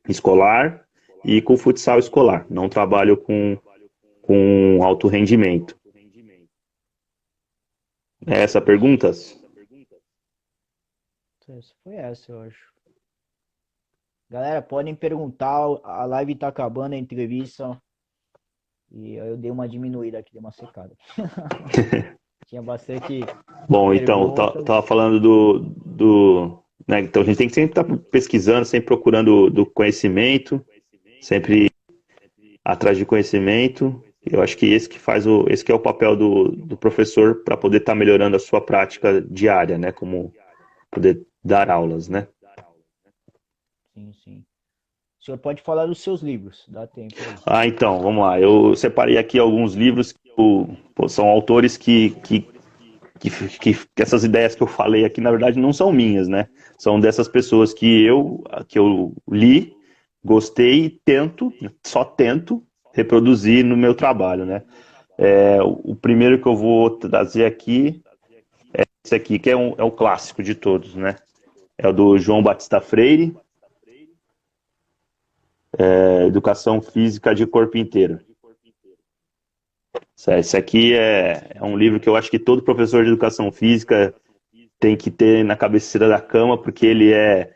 escolar e com futsal escolar, não trabalho com alto rendimento. É essa perguntas?
Foi essa, eu acho. Galera, podem perguntar, a live tá acabando, a entrevista, e eu dei uma diminuída aqui, dei uma secada. Tinha bastante
Bom, então,
perguntas.
tava falando né, então a gente tem que sempre estar pesquisando, sempre procurando do conhecimento, sempre atrás de conhecimento. Eu acho que esse que é o papel do professor para poder estar melhorando a sua prática diária, né? Como poder dar aulas, né?
Sim, sim. O senhor pode falar dos seus livros, dá tempo aí.
Ah, então, vamos lá. Eu separei aqui alguns livros pô, são autores que essas ideias que eu falei aqui, na verdade, não são minhas, né? São dessas pessoas que eu li, gostei e só tento reproduzir no meu trabalho, né? O primeiro que eu vou trazer aqui é esse aqui, que é o clássico de todos, né? É o do João Batista Freire, Educação Física de Corpo Inteiro. Esse aqui é um livro que eu acho que todo professor de educação física tem que ter na cabeceira da cama, porque ele é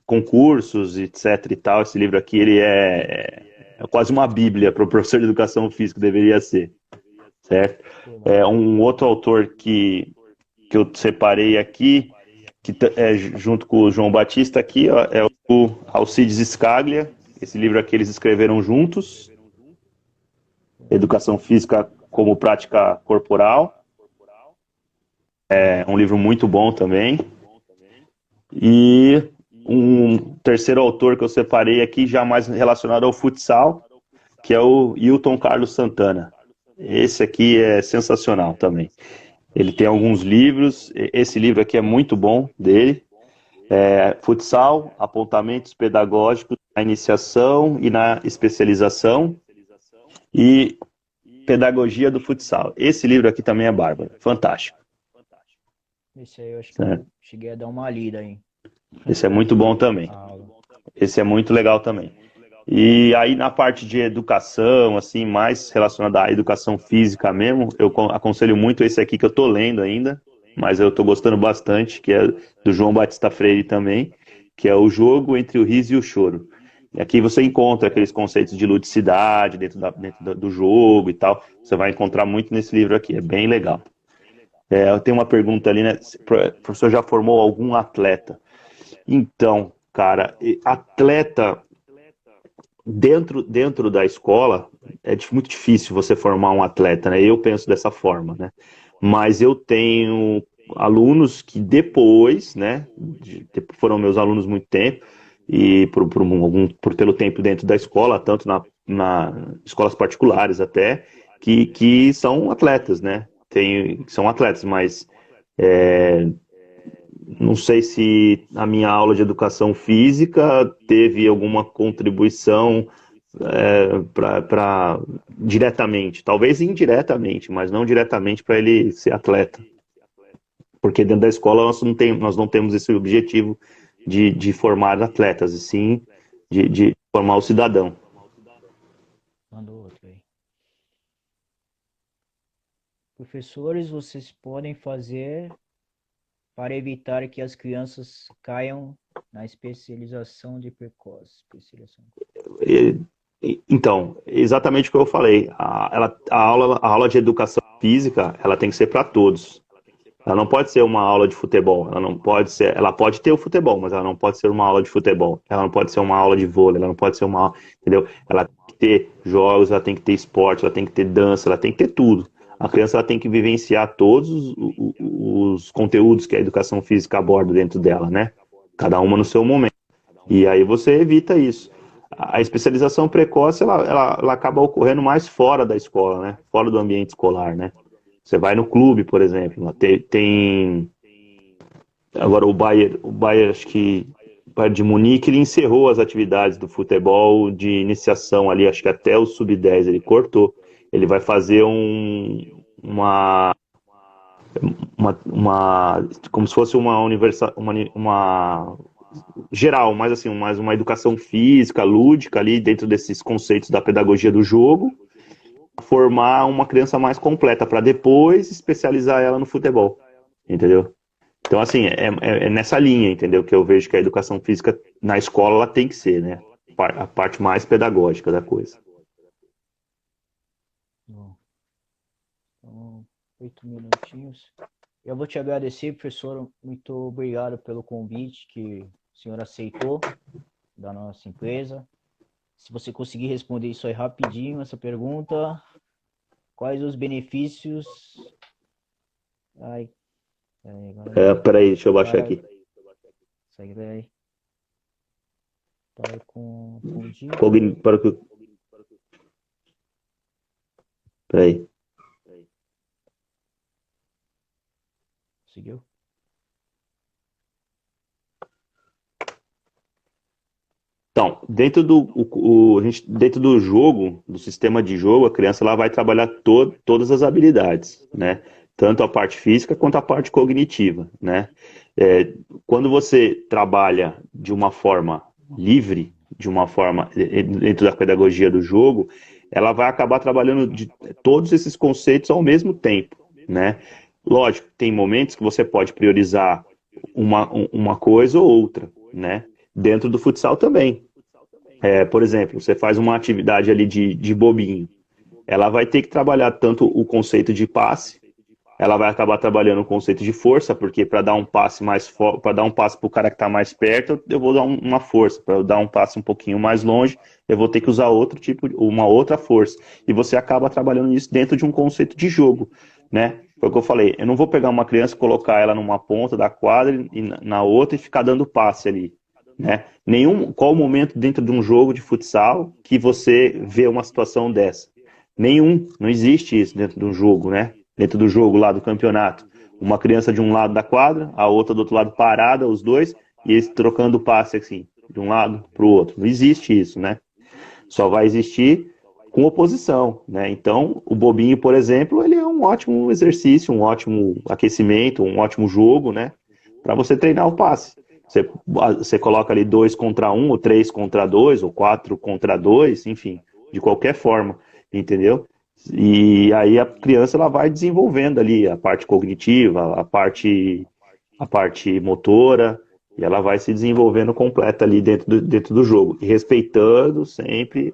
concursos, etc e tal. Esse livro aqui, ele é quase uma bíblia para o professor de educação física, deveria ser, certo?
Pô,
Um outro autor que eu separei aqui, que junto com o João Batista aqui, ó, é o Alcides Scaglia. Esse livro aqui eles escreveram juntos, Educação Física como Prática Corporal. É um livro muito bom também. E um terceiro autor que eu separei aqui, já mais relacionado ao futsal, que é o Hilton Carlos Santana. Esse aqui é sensacional também. Ele tem alguns livros, esse livro aqui é muito bom dele. Futsal, apontamentos pedagógicos na iniciação e na especialização e pedagogia do futsal. Esse livro aqui também é bárbaro, fantástico.
esse aí eu acho que
Né?
eu cheguei a dar uma lida aí.
Esse é muito bom também.
A aula.
Esse é muito legal também. E aí na parte de educação, assim, mais relacionada à educação física mesmo, eu aconselho muito esse aqui que eu tô lendo ainda, mas eu tô gostando bastante, que é do João Batista Freire também, que é O Jogo entre o Riso e o Choro. E aqui você encontra aqueles conceitos de ludicidade dentro do jogo e tal. Você vai encontrar muito nesse livro aqui, é bem legal. Eu tenho uma pergunta ali, né? O professor já formou algum atleta? Então, cara, atleta dentro da escola é muito difícil você formar um atleta, né? Eu penso dessa forma, né? Mas eu tenho alunos que depois, né, foram meus alunos muito tempo e pelo tempo dentro da escola, tanto na escolas particulares até, que são atletas, né? são atletas, mas é, não sei se a minha aula de educação física teve alguma contribuição para diretamente, talvez indiretamente, mas não diretamente para ele ser atleta. Porque dentro da escola nós não temos esse objetivo de formar atletas, e sim de formar o cidadão.
Mandou outro aí. Professores, vocês podem fazer para evitar que as crianças caiam na especialização de precoce.
Então, exatamente o que eu falei. A aula de educação física, ela tem que ser para todos. Ela não pode ser uma aula de futebol. Ela não pode ser. Ela pode ter o futebol, mas ela não pode ser uma aula de futebol. Ela não pode ser uma aula de vôlei. Ela não pode ser uma aula, entendeu? Ela tem que ter jogos, ela tem que ter esporte, ela tem que ter dança, ela tem que ter tudo. A criança ela tem que vivenciar todos os conteúdos que a educação física aborda dentro dela, né? Cada uma no seu momento. E aí você evita isso. A especialização precoce, ela acaba ocorrendo mais fora da escola, né? Fora do ambiente escolar, né? Você vai no clube, por exemplo, tem agora o Bayern, acho que o Bayern de Munique, ele encerrou as atividades do futebol de iniciação ali, acho que até o sub-10 ele cortou. Ele vai fazer como se fosse uma universal, uma geral, mais assim, mais uma educação física, lúdica ali dentro desses conceitos da pedagogia do jogo, formar uma criança mais completa para depois especializar ela no futebol, entendeu? Então, assim, é nessa linha, entendeu? Que eu vejo que a educação física na escola ela tem que ser, né? A parte mais pedagógica da coisa.
Bom, então, 8 minutinhos. Eu vou te agradecer, professor. Muito obrigado pelo convite que o senhor aceitou da nossa empresa. Se você conseguir responder isso aí rapidinho, essa pergunta, quais os benefícios? Ai,
Peraí, deixa eu baixar
para,
aqui.
segue daí. Para confundir.
Para que. Peraí.
Conseguiu?
Então, dentro do jogo, do sistema de jogo, a criança ela vai trabalhar todas as habilidades, né? Tanto a parte física quanto a parte cognitiva, né? Quando você trabalha de uma forma livre, de uma forma dentro da pedagogia do jogo, ela vai acabar trabalhando de todos esses conceitos ao mesmo tempo, né? Lógico, tem momentos que você pode priorizar uma coisa ou outra, né? Dentro do futsal também. Por exemplo, você faz uma atividade ali de bobinho. Ela vai ter que trabalhar tanto o conceito de passe, ela vai acabar trabalhando o conceito de força, porque para dar um passe para dar um passe para o cara que está mais perto, eu vou dar uma força. Para dar um passe um pouquinho mais longe, eu vou ter que usar uma outra força. E você acaba trabalhando isso dentro de um conceito de jogo, né? Foi o que eu falei. Eu não vou pegar uma criança, colocar ela numa ponta da quadra e na outra e ficar dando passe ali, né? Qual o momento dentro de um jogo de futsal que você vê uma situação dessa? Nenhum, não existe isso dentro de um jogo, né? Dentro do jogo lá do campeonato. Uma criança de um lado da quadra, a outra do outro lado parada, os dois, e eles trocando passe assim, de um lado para o outro. Não existe isso, né? Só vai existir com oposição, né? Então, o bobinho, por exemplo, ele é um ótimo exercício, um ótimo aquecimento, um ótimo jogo, né? Para você treinar o passe. Você coloca ali 2 contra 1, ou 3 contra 2, ou 4 contra 2, enfim, de qualquer forma, entendeu? E aí a criança ela vai desenvolvendo ali a parte cognitiva, a parte motora, e ela vai se desenvolvendo completa ali dentro do jogo, e respeitando sempre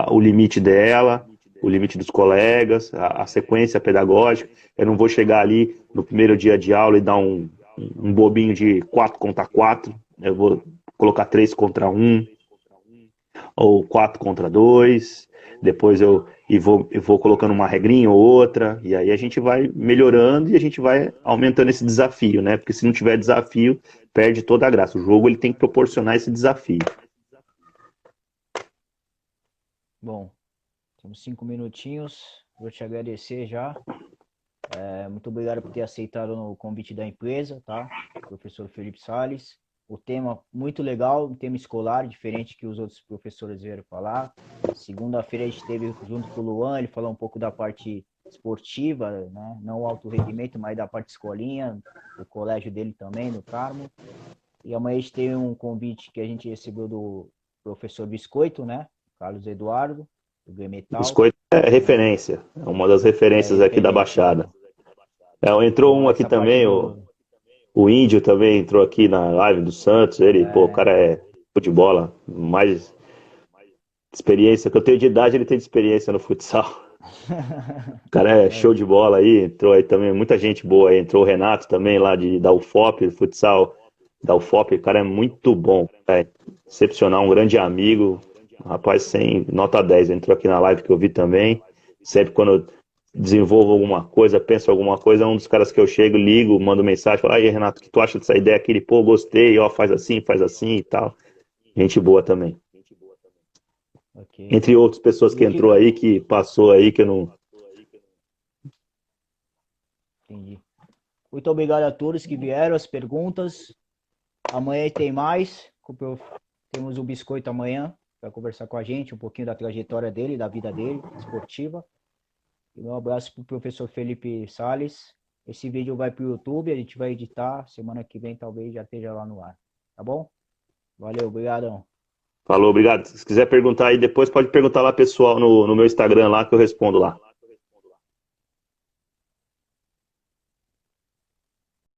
o limite dela, o limite dos colegas, a sequência pedagógica. Eu não vou chegar ali no primeiro dia de aula e dar um bobinho de 4 contra 4, eu vou colocar 3 contra 1, ou 4 contra 2, depois eu vou colocando uma regrinha ou outra, e aí a gente vai melhorando e a gente vai aumentando esse desafio, né? Porque se não tiver desafio, perde toda a graça. O jogo ele tem que proporcionar esse desafio.
Bom, temos 5 minutinhos. Vou te agradecer já Muito obrigado por ter aceitado o convite da empresa, tá? Professor Felipe Sales. O tema muito legal, um tema escolar, diferente que os outros professores vieram falar. Segunda-feira a gente esteve junto com o Luan, ele falou um pouco da parte esportiva, né? Não o alto rendimento, mas da parte escolinha, do colégio dele também, no Carmo. E amanhã a gente tem um convite que a gente recebeu do professor Biscoito, né? Carlos Eduardo, do Gremetal.
Biscoito é referência, é uma das
É
referências aqui da
referência,
Baixada.
né?
Entrou
Então,
um aqui
essa parte
também,
do.
o Índio também entrou aqui na live do Santos. Ele, pô, o
É,
cara é futebol, mais experiência que eu tenho de idade, ele tem de experiência no futsal. O cara é
é,
show de bola aí, entrou aí também, muita gente boa aí. Entrou o Renato também lá da UFOP, futsal da UFOP. O cara é muito bom, é excepcional, um grande amigo. Um rapaz sem nota 10, entrou aqui na live que eu vi também. Sempre quando eu desenvolvo alguma coisa, penso alguma coisa, é um dos caras que eu chego, ligo, mando mensagem, falo, aí Renato, o que tu acha dessa ideia aqui? Ele, pô, gostei, ó, faz assim e tal. Gente boa também.
ok.
Entre outras pessoas
E
que
o que.
entrou aí, que passou aí, que eu não.
Entendi. Muito obrigado a todos que vieram, as perguntas. Amanhã tem mais. Temos o Biscoito amanhã para conversar com a gente um pouquinho da trajetória dele, da vida dele, esportiva. E um abraço para o professor Felipe Sales. Esse vídeo vai para o YouTube, a gente vai editar. Semana que vem talvez já esteja lá no ar. Tá bom? Valeu, obrigadão.
Falou, obrigado. Se quiser perguntar aí depois, pode perguntar lá pessoal no meu Instagram lá que eu respondo lá.